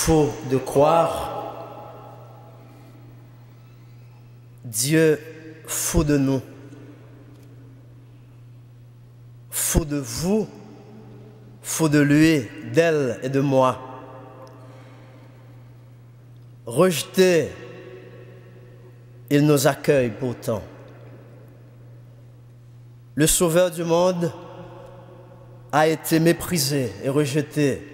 défaut de croire, Dieu fou de nous, fou de vous, fou de lui, d'elle et de moi. Rejeté, il nous accueille pourtant. Le Sauveur du monde a été méprisé et rejeté.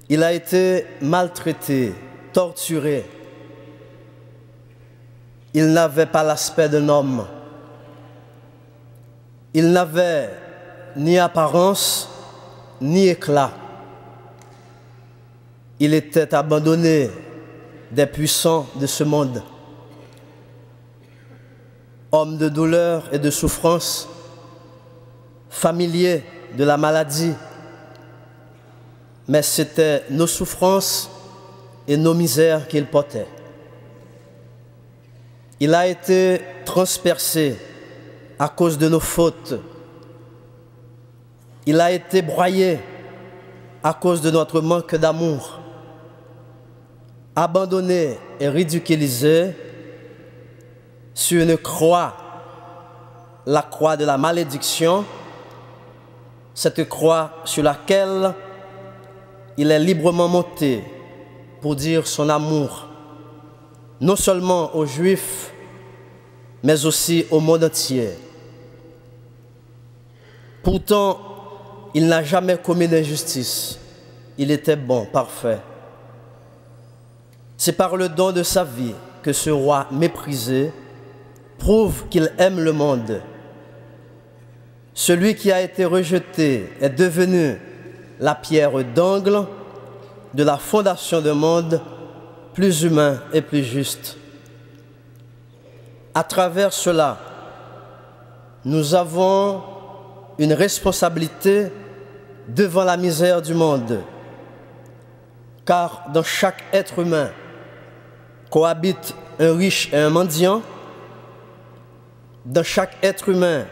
Il a été maltraité, torturé. Il n'avait pas l'aspect d'un homme. Il n'avait ni apparence, ni éclat. Il était abandonné des puissants de ce monde. Homme de douleur et de souffrance, familier de la maladie, mais c'était nos souffrances et nos misères qu'il portait. Il a été transpercé à cause de nos fautes. Il a été broyé à cause de notre manque d'amour. Abandonné et ridiculisé sur une croix, la croix de la malédiction, cette croix sur laquelle il est librement monté pour dire son amour, non seulement aux Juifs, mais aussi au monde entier. Pourtant, il n'a jamais commis d'injustice. Il était bon, parfait. C'est par le don de sa vie que ce roi méprisé prouve qu'il aime le monde. Celui qui a été rejeté est devenu la pierre d'angle de la fondation d'un monde plus humain et plus juste. À travers cela, nous avons une responsabilité devant la misère du monde, car dans chaque être humain cohabite un riche et un mendiant, dans chaque être humain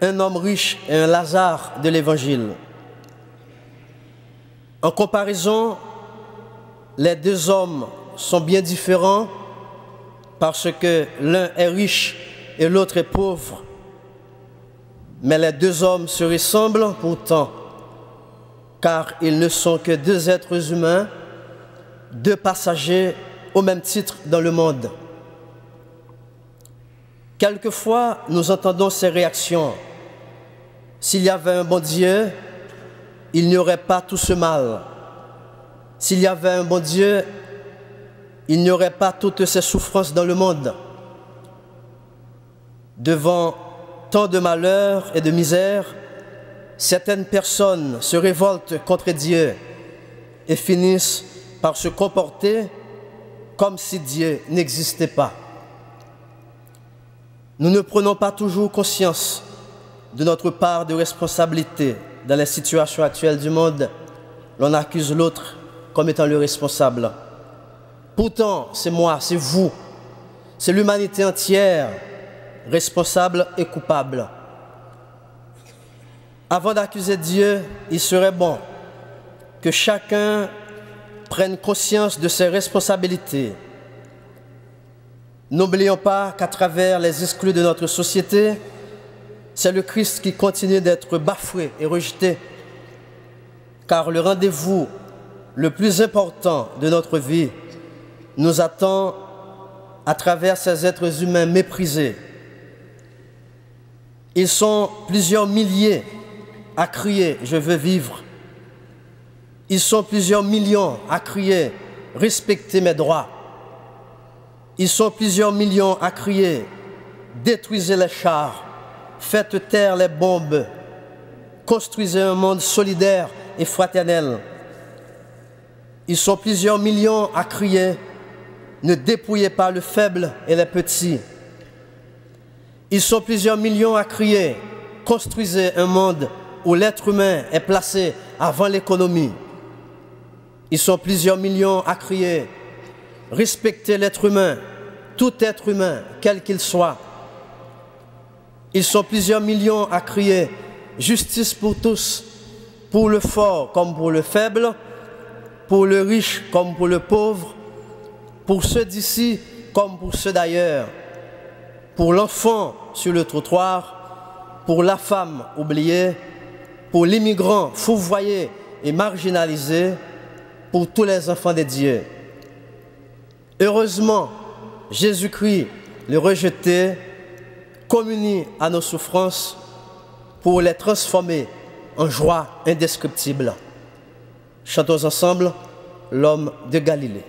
un homme riche et un Lazare de l'Évangile. En comparaison, les deux hommes sont bien différents parce que l'un est riche et l'autre est pauvre. Mais les deux hommes se ressemblent pourtant, car ils ne sont que deux êtres humains, deux passagers au même titre dans le monde. Quelquefois, nous entendons ces réactions. S'il y avait un bon Dieu, il n'y aurait pas tout ce mal. S'il y avait un bon Dieu, il n'y aurait pas toutes ces souffrances dans le monde. Devant tant de malheurs et de misère, certaines personnes se révoltent contre Dieu et finissent par se comporter comme si Dieu n'existait pas. Nous ne prenons pas toujours conscience de notre part de responsabilité dans les situations actuelles du monde. L'on accuse l'autre comme étant le responsable. Pourtant, c'est moi, c'est vous, c'est l'humanité entière, responsable et coupable. Avant d'accuser Dieu, il serait bon que chacun prenne conscience de ses responsabilités. N'oublions pas qu'à travers les exclus de notre société, c'est le Christ qui continue d'être bafoué et rejeté, car le rendez-vous le plus important de notre vie nous attend à travers ces êtres humains méprisés. Ils sont plusieurs milliers à crier « Je veux vivre ». Ils sont plusieurs millions à crier « Respectez mes droits ». Ils sont plusieurs millions à crier « Détruisez les chars, faites taire les bombes, construisez un monde solidaire et fraternel ». Ils sont plusieurs millions à crier « Ne dépouillez pas le faible et les petits ». Ils sont plusieurs millions à crier « Construisez un monde où l'être humain est placé avant l'économie ». Ils sont plusieurs millions à crier « Respectez l'être humain, tout être humain, quel qu'il soit ». Ils sont plusieurs millions à crier « Justice pour tous, pour le fort comme pour le faible ». pour le riche comme pour le pauvre, pour ceux d'ici comme pour ceux d'ailleurs, pour l'enfant sur le trottoir, pour la femme oubliée, pour l'immigrant fourvoyé et marginalisé, pour tous les enfants de Dieu. Heureusement, Jésus-Christ, le rejeté, communie à nos souffrances pour les transformer en joie indescriptible. Chantons ensemble l'homme de Galilée.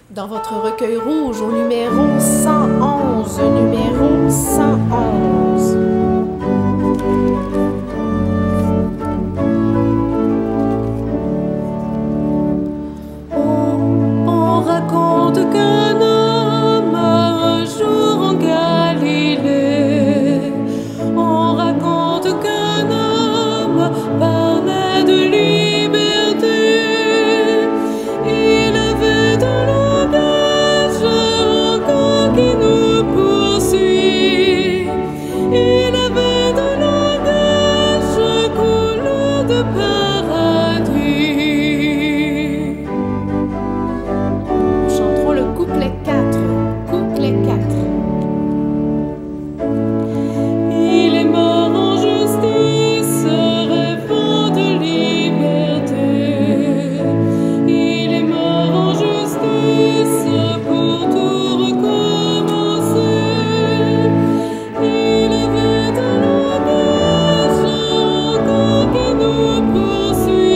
Dans votre recueil rouge au numéro 111, numéro 111. On raconte qu'un homme un jour en Galilée, on raconte qu'un homme parlait de liberté. Il avait un langage encore qui nous poursuit. Il avait un langage couleur de paradis. Chanterons le couplet 4. Couplet 4. Il est mort en justice, rêvant de liberté. Il est mort en justice pour tout recommencer. Il avait un langage encore qui nous poursuit.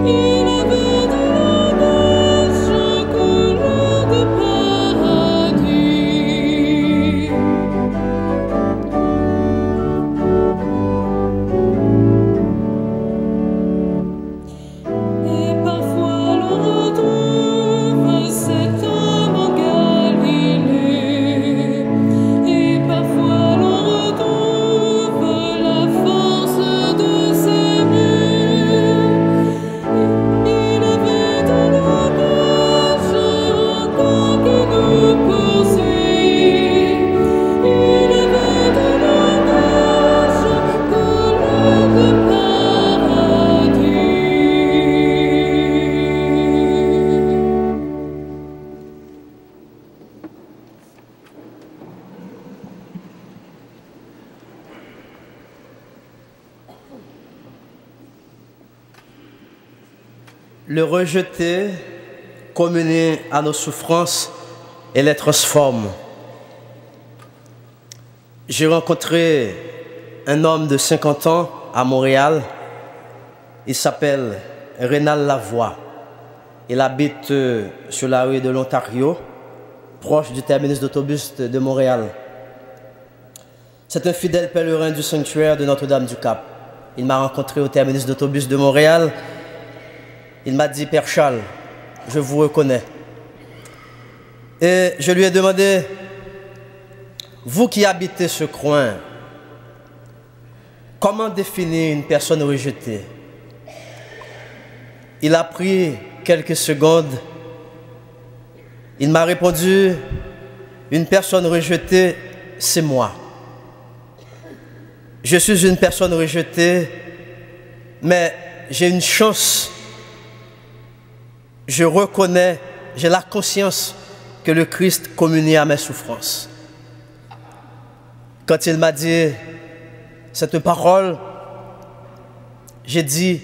Il avait un langage couleur de paradis. Et parfois l'on retrouve cet homme en Galilée. Et parfois l'on retrouve la force de s'aimer. Il avait un langage encore qui nous poursuit. Il avait un langage couleur de paradis. Le rejeté communie à nos souffrances et les transforme. J'ai rencontré un homme de 50 ans à Montréal. Il s'appelle Rénal Lavoie. Il habite sur la rue de l'Ontario, proche du terminus d'autobus de Montréal. C'est un fidèle pèlerin du sanctuaire de Notre-Dame-du-Cap. Il m'a rencontré au terminus d'autobus de Montréal. Il m'a dit, Père Charles, je vous reconnais. Et je lui ai demandé, vous qui habitez ce coin, comment définir une personne rejetée? Il a pris quelques secondes. Il m'a répondu, une personne rejetée, c'est moi. Je suis une personne rejetée, mais j'ai une chance. Je reconnais, j'ai la conscience que le Christ communie à mes souffrances. Quand il m'a dit cette parole, j'ai dit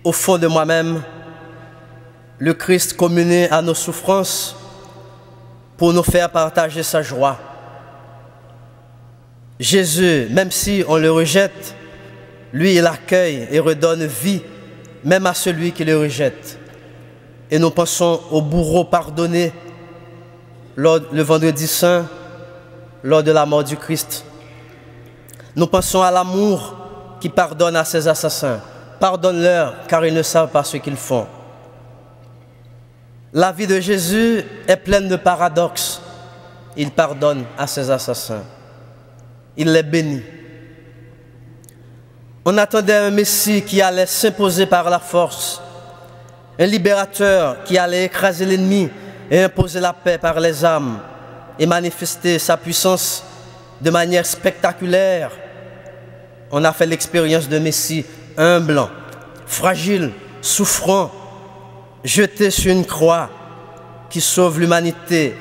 au fond de moi-même, le Christ communie à nos souffrances pour nous faire partager sa joie. Jésus, même si on le rejette, lui, il accueille et redonne vie, même à celui qui le rejette. Et nous pensons au bourreau pardonné le vendredi saint, lors de la mort du Christ. Nous pensons à l'amour qui pardonne à ses assassins. Pardonne-leur, car ils ne savent pas ce qu'ils font. La vie de Jésus est pleine de paradoxes. Il pardonne à ses assassins. Il les bénit. On attendait un Messie qui allait s'imposer par la force, un libérateur qui allait écraser l'ennemi et imposer la paix par les armes. et manifesté sa puissance de manière spectaculaire. On a fait l'expérience de Messie humble, fragile, souffrant, jeté sur une croix qui sauve l'humanité,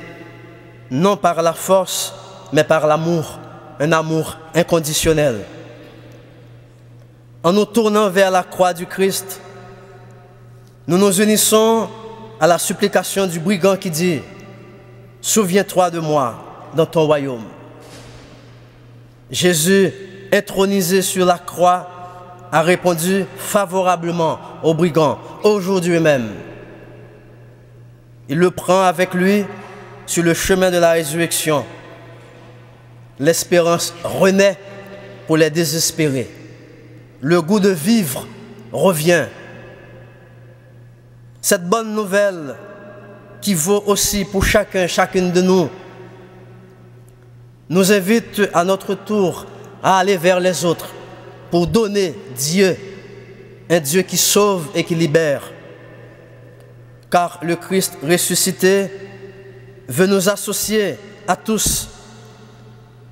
non par la force, mais par l'amour, un amour inconditionnel. En nous tournant vers la croix du Christ, nous nous unissons à la supplication du brigand qui dit « Souviens-toi de moi dans ton royaume ». Jésus, intronisé sur la croix, a répondu favorablement au brigand, aujourd'hui même. Il le prend avec lui sur le chemin de la résurrection. L'espérance renaît pour les désespérés. Le goût de vivre revient. Cette bonne nouvelle qui vaut aussi pour chacune de nous, nous invite à notre tour à aller vers les autres pour donner Dieu, un Dieu qui sauve et qui libère. Car le Christ ressuscité veut nous associer à tous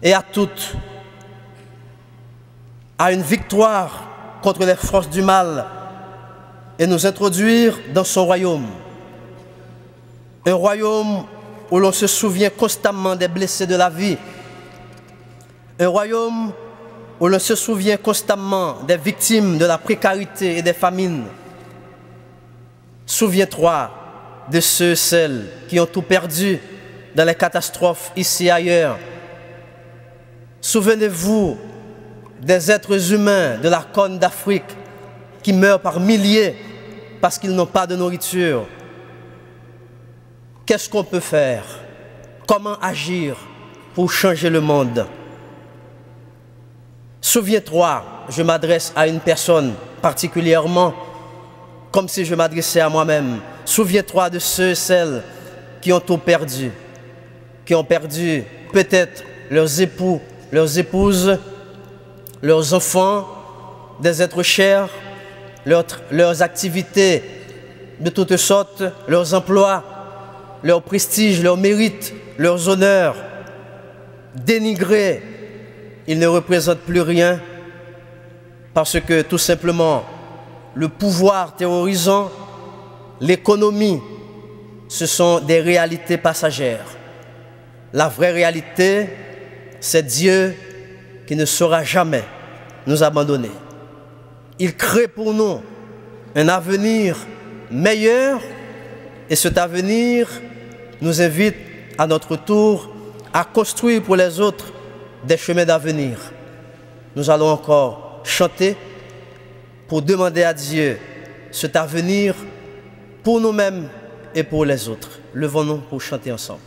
et à toutes à une victoire contre les forces du mal et nous introduire dans son royaume. Un royaume où l'on se souvient constamment des blessés de la vie. Un royaume où l'on se souvient constamment des victimes de la précarité et des famines. Souviens-toi de ceux et celles qui ont tout perdu dans les catastrophes ici et ailleurs. Souvenez-vous des êtres humains de la Corne d'Afrique qui meurent par milliers parce qu'ils n'ont pas de nourriture. Qu'est-ce qu'on peut faire? Comment agir pour changer le monde? Souviens-toi, je m'adresse à une personne particulièrement, comme si je m'adressais à moi-même. Souviens-toi de ceux et celles qui ont tout perdu, qui ont perdu peut-être leurs époux, leurs épouses, leurs enfants, des êtres chers, leurs activités de toutes sortes, leurs emplois, leur prestige, leur mérite, leurs honneurs. Dénigrés, ils ne représentent plus rien parce que tout simplement le pouvoir terrorisant, l'économie, ce sont des réalités passagères. La vraie réalité, c'est Dieu qui ne saura jamais nous abandonner. Il crée pour nous un avenir meilleur et cet avenir nous invite à notre tour à construire pour les autres des chemins d'avenir. Nous allons encore chanter pour demander à Dieu cet avenir pour nous-mêmes et pour les autres. Levons-nous pour chanter ensemble.